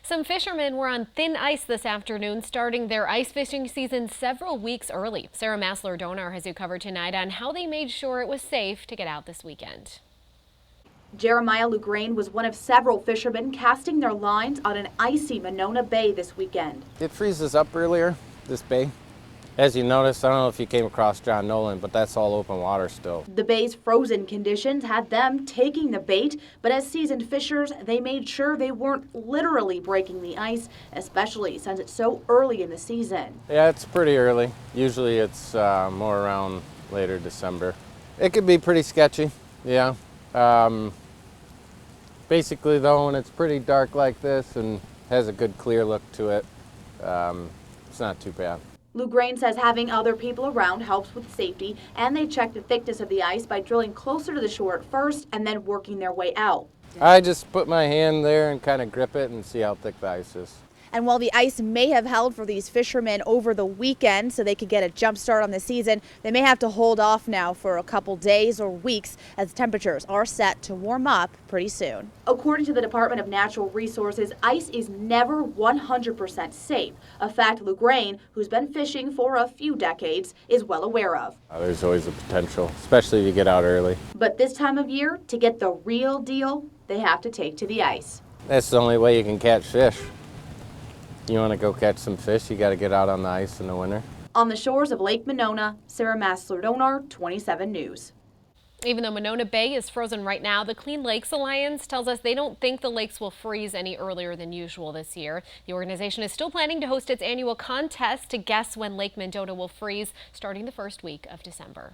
Some fishermen were on thin ice this afternoon, starting their ice fishing season several weeks early. Sarah Massler-Donar has you covered tonight on how they made sure it was safe to get out this weekend. Jeremiah Lugrain was one of several fishermen casting their lines on an icy Monona Bay this weekend. It freezes up earlier, this bay. As you notice, I don't know if you came across John Nolan, but that's all open water still. The bay's frozen conditions had them taking the bait, but as seasoned fishers, they made sure they weren't literally breaking the ice, especially since it's so early in the season. Yeah, it's pretty early. Usually it's more around later December. It could be pretty sketchy, yeah. Basically though, when it's pretty dark like this and has a good clear look to it, it's not too bad. Lugrain says having other people around helps with safety, and they check the thickness of the ice by drilling closer to the shore at first and then working their way out. I just put my hand there and kind of grip it and see how thick the ice is. And while the ice may have held for these fishermen over the weekend so they could get a jump start on the season, they may have to hold off now for a couple days or weeks as temperatures are set to warm up pretty soon. According to the Department of Natural Resources, ice is never 100% safe, a fact Lugrain, who's been fishing for a few decades, is well aware of. There's always a potential, especially if you get out early. But this time of year, to get the real deal, they have to take to the ice. That's the only way you can catch fish. You want to go catch some fish, you got to get out on the ice in the winter. On the shores of Lake Monona, Sarah Massler-Donar, 27 News. Even though Monona Bay is frozen right now, the Clean Lakes Alliance tells us they don't think the lakes will freeze any earlier than usual this year. The organization is still planning to host its annual contest to guess when Lake Monona will freeze, starting the first week of December.